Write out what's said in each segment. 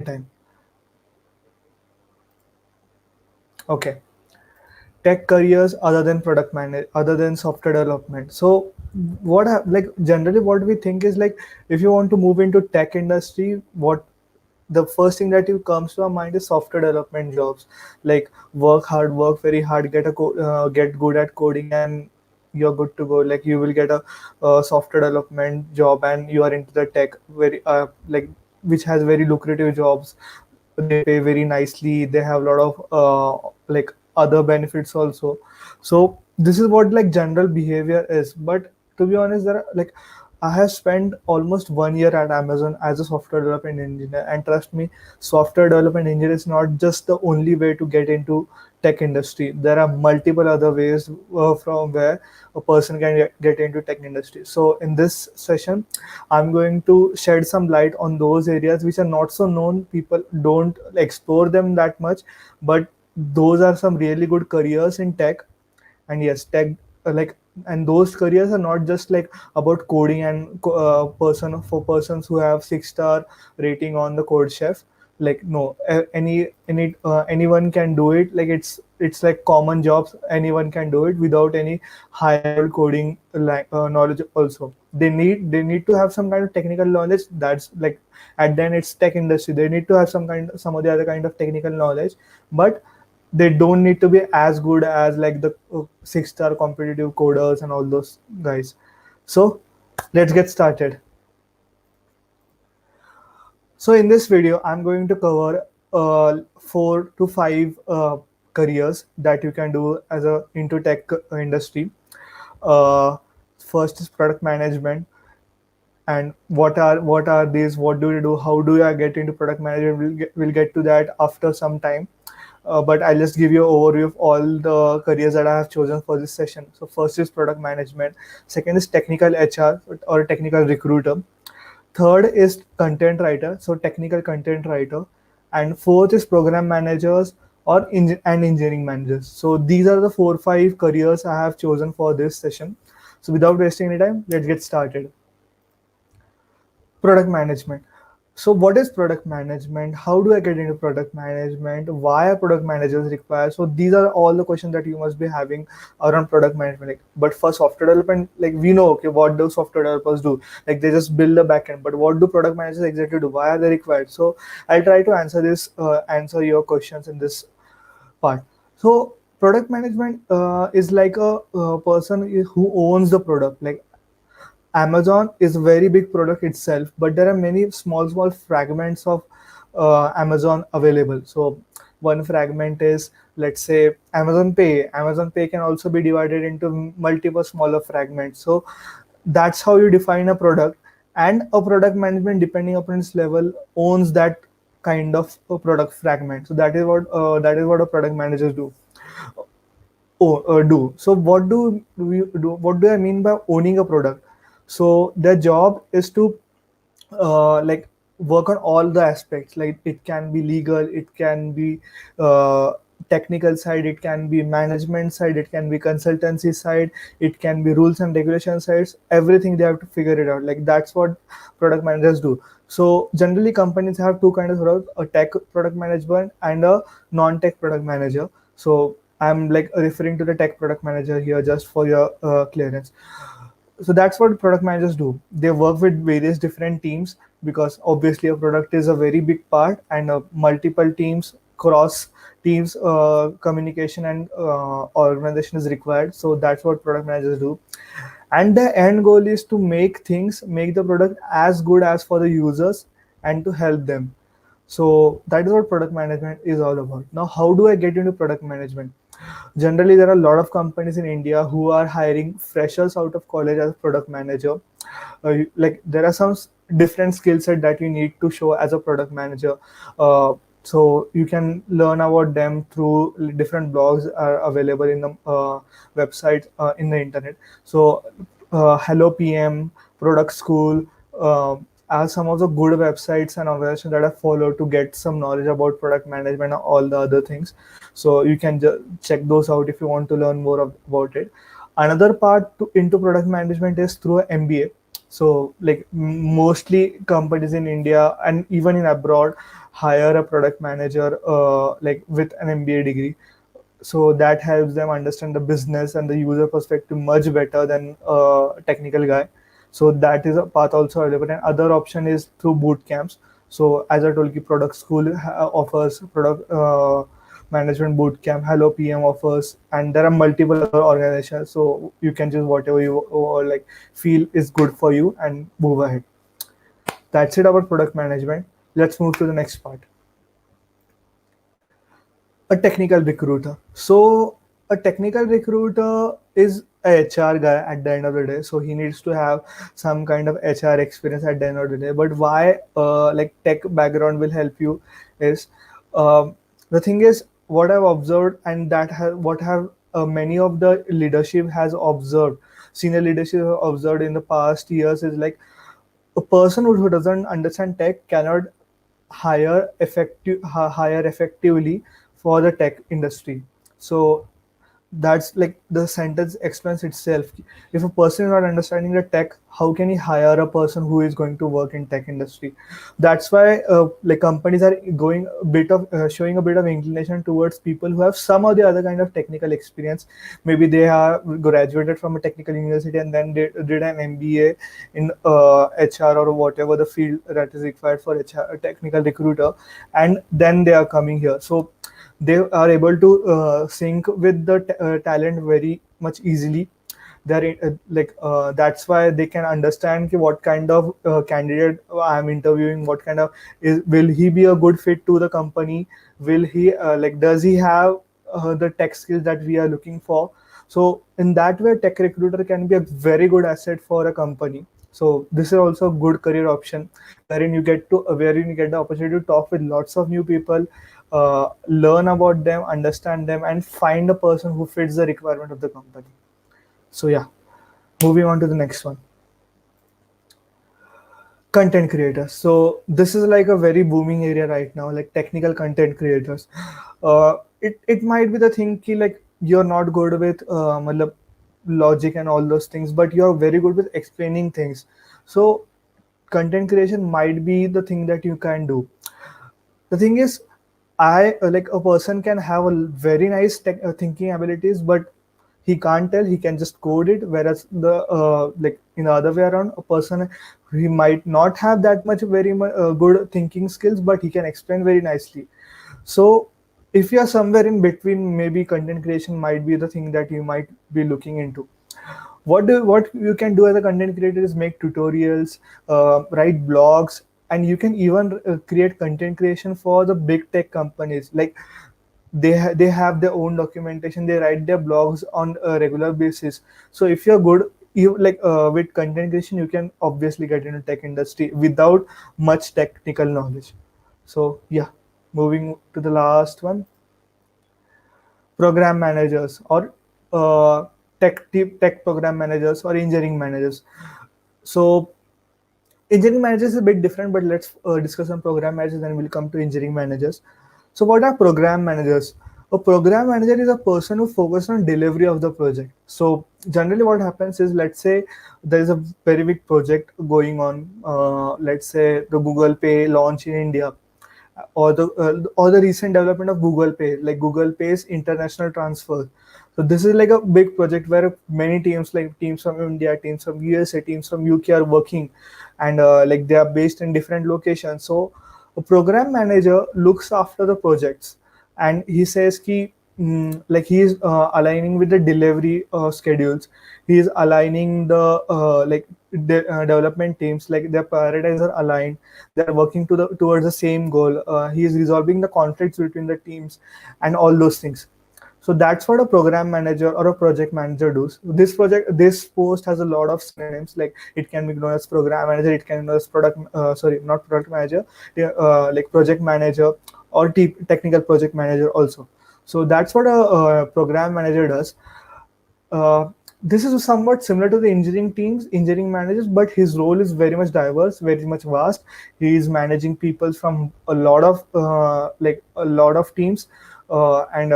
Anytime. Okay. Tech careers other than other than software development. So like generally what we think is like if you want to move into tech industry, what the first thing that you comes to our mind is software development jobs, like work hard, work very hard, get good at coding, and you're good to go. Like you will get a software development job and you are into the tech very like which has very lucrative jobs. They pay very nicely, they have a lot of like other benefits also. So this is what like general behavior is. But to be honest, there are like I have spent almost 1 year at Amazon as a software development engineer, and trust me, software development engineer is not just the only way to get into tech industry. There are multiple other ways from where a person can get into tech industry. So in this session, I'm going to shed some light on those areas which are not so known. People don't explore them that much, but those are some really good careers in tech. And yes, tech like, and those careers are not just like about coding and persons who have 6-star rating on the code chef. Like no, anyone can do it. Like it's like common jobs, anyone can do it without any high level coding knowledge. Also they need to have some kind of technical knowledge. That's like, at then it's tech industry, they need to have some of the other kind of technical knowledge, but they don't need to be as good as like the 6-star competitive coders and all those guys. So let's get started. So in this video, I'm going to cover 4 to 5 careers that you can do as a into tech industry. Uh, First is product management, and what are these? What do you do? How do I get into product management? We'll get to that after some time. But I'll just give you an overview of all the careers that I have chosen for this session. So first is product management. Second is technical HR or technical recruiter. Third is content writer, so technical content writer. And fourth is program managers or and engineering managers. So these are the 4 5 careers I have chosen for this session. So without wasting any time, let's get started. Product management. So what is product management? How do I get into product management? Why are product managers required? So these are all the questions that you must be having around product management. Like, but for software development, like we know, okay, what do software developers do? Like they just build a backend. But what do product managers exactly do? Why are they required? So I'll try to answer your questions in this part. So product management is like a person who owns the product. Like Amazon is a very big product itself, but there are many small fragments of Amazon available. So one fragment is, let's say, Amazon Pay. Amazon Pay can also be divided into multiple smaller fragments. So that's how you define a product. And a product management, depending upon its level, owns that kind of a product fragment. So that is what a product managers do. Do. So what do I mean by owning a product? So their job is to like work on all the aspects. Like it can be legal, it can be technical side, it can be management side, it can be consultancy side, it can be rules and regulation sides. Everything they have to figure it out. Like that's what product managers do. So generally companies have two kinds of product: a tech product management and a non-tech product manager. So I'm like referring to the tech product manager here just for your clearance. So that's what product managers do. They work with various different teams, because obviously a product is a very big part, and multiple teams, cross teams communication and organization is required. So that's what product managers do. And the end goal is to make the product as good as for the users and to help them. So that is what product management is all about. Now, how do I get into product management? Generally, there are a lot of companies in India who are hiring freshers out of college as a product manager. Like there are some different skill set that you need to show as a product manager. So you can learn about them through different blogs are available in the website in the internet. So Hello PM, Product School, are some of the good websites and organizations that I follow to get some knowledge about product management and all the other things. So you can check those out if you want to learn more about it. Another part into product management is through MBA. So like mostly companies in India and even in abroad hire a product manager like with an MBA degree, so that helps them understand the business and the user perspective much better than a technical guy. So that is a path also available, and other option is through boot camps. So as I told you, product school offers product management boot camp, Hello PM offers, and there are multiple other organizations, so you can choose whatever you like feel is good for you and move ahead. That's it about product management. Let's move to the next part. A technical recruiter. So a technical recruiter is a HR guy at the end of the day. So he needs to have some kind of HR experience at the end of the day. But why like tech background will help you is the thing is what I've observed, and that has what have many of the leadership has observed, senior leadership have observed in the past years is like a person who doesn't understand tech cannot hire effectively for the tech industry. So that's like the sentence explains itself. If a person is not understanding the tech, how can he hire a person who is going to work in tech industry? That's why like companies are going a bit of showing a bit of inclination towards people who have some or the other kind of technical experience. Maybe they have graduated from a technical university and then they did an MBA in HR or whatever the field that is required for HR, a technical recruiter, and then they are coming here. So they are able to sync with the talent very much easily. They're like that's why they can understand what kind of candidate I'm interviewing, what kind of will he be a good fit to the company, will he like does he have the tech skills that we are looking for. So in that way tech recruiter can be a very good asset for a company. So this is also a good career option wherein you get the opportunity to talk with lots of new people, learn about them, understand them, and find a person who fits the requirement of the company. So yeah, moving on to the next one. Content creators. So this is like a very booming area right now, like technical content creators. It might be the thing ki like you're not good with matlab, logic and all those things, but you're very good with explaining things. So content creation might be the thing that you can do. The thing is, I like a person can have a very nice thinking abilities, but he can't tell. He can just code it. Whereas the like in the other way around, a person he might not have that much good thinking skills, but he can explain very nicely. So if you are somewhere in between, maybe content creation might be the thing that you might be looking into. What you can do as a content creator is make tutorials, write blogs, and you can even create content creation for the big tech companies. Like they have their own documentation, they write their blogs on a regular basis. So if you're good, you like with content creation you can obviously get into tech industry without much technical knowledge. So yeah, moving to the last one, program managers or tech program managers or engineering managers. So engineering managers is a bit different, but let's discuss on program managers, then we'll come to engineering managers. So what are program managers? A program manager is a person who focuses on delivery of the project. So generally what happens is, let's say there is a very big project going on, let's say the Google Pay launch in India, or the recent development of Google Pay, like Google Pay's international transfer. So this is like a big project where many teams, like teams from India, teams from USA, teams from UK are working, and like they are based in different locations. So a program manager looks after the projects, and he says ki like he is aligning with the delivery schedules. He is aligning the development teams, like their priorities are aligned, they're working towards the same goal. He is resolving the conflicts between the teams and all those things. So that's what a program manager or a project manager does. This post has a lot of synonyms. Like it can be known as program manager, it can be known as not product manager, like project manager or technical project manager also. So that's what a program manager does. This is somewhat similar to the engineering managers, but his role is very much diverse, very much vast. He is managing people from a lot of teams, and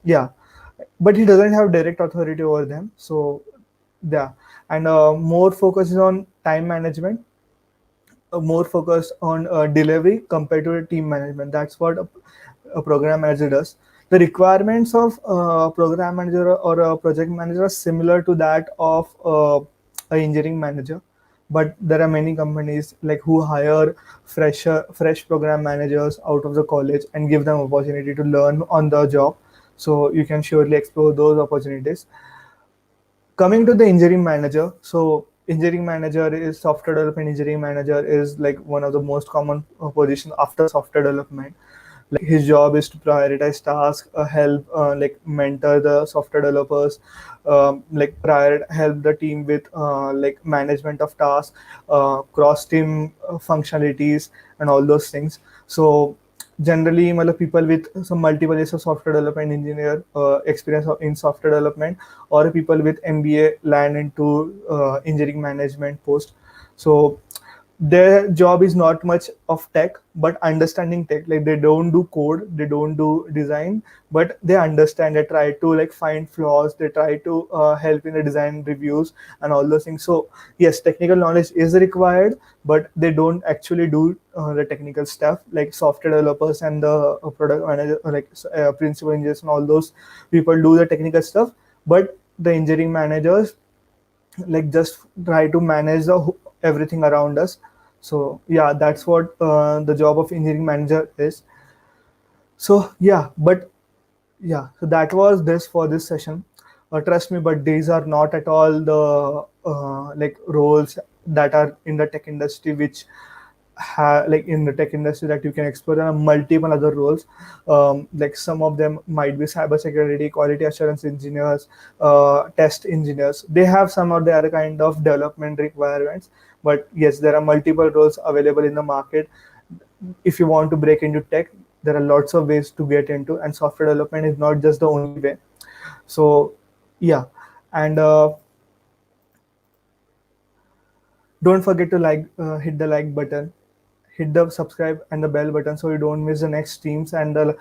yeah, but he doesn't have direct authority over them. So yeah, and more focus is on time management, more focused on delivery compared to team management. That's what a program manager does. The requirements of a program manager or a project manager are similar to that of a engineering manager, but there are many companies like who hire fresh program managers out of the college and give them opportunity to learn on the job. So you can surely explore those opportunities. Coming to the engineering manager, so engineering manager is software development. Engineering manager is like one of the most common position after software development. Like his job is to prioritize tasks, help like mentor the software developers, like prior help the team with like management of tasks, cross team functionalities, and all those things. So generally मतलब people with some multiple years of software development engineer experience in software development, or people with MBA land into engineering management post. So their job is not much of tech but understanding tech. Like they don't do code, they don't do design, but they understand. They try to like find flaws, they try to help in the design reviews and all those things. So yes, technical knowledge is required, but they don't actually do the technical stuff. Like software developers and the product manager, like principal engineers and all those people do the technical stuff, but the engineering managers like just try to manage everything around us. So yeah, that's what the job of engineering manager is. So yeah, but yeah, so that was this for this session. Trust me, but these are not at all the like roles that are in the tech industry, which like in the tech industry that you can explore. There are multiple other roles. Like some of them might be cybersecurity, quality assurance engineers, test engineers. They have some of the other kind of development requirements. But yes, there are multiple roles available in the market. If you want to break into tech, there are lots of ways to get into, and software development is not just the only way. So yeah, and don't forget to hit the like button, hit the subscribe and the bell button so you don't miss the next streams and the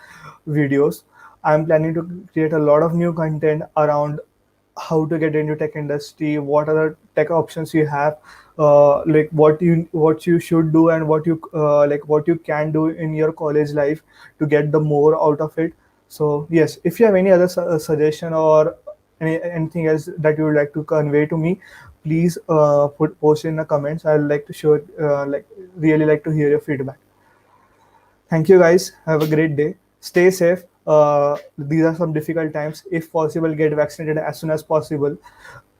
videos. I'm planning to create a lot of new content around how to get into tech industry, what are the tech options you have, like what you should do, and what you can do in your college life to get the more out of it. So yes, if you have any other suggestion or anything else that you would like to convey to me, please post in the comments. I'd like to show like really like to hear your feedback. Thank you guys. Have a great day. Stay safe. These are some difficult times. If possible, get vaccinated as soon as possible.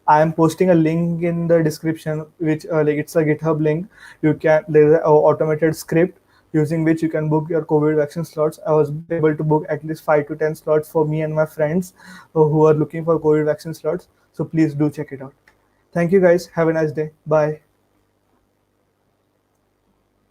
I am posting a link in the description, which like it's a GitHub link. There's an automated script using which you can book your COVID vaccine slots. I was able to book at least 5 to 10 slots for me and my friends who are looking for COVID vaccine slots. So please do check it out. Thank you guys. Have a nice day. Bye.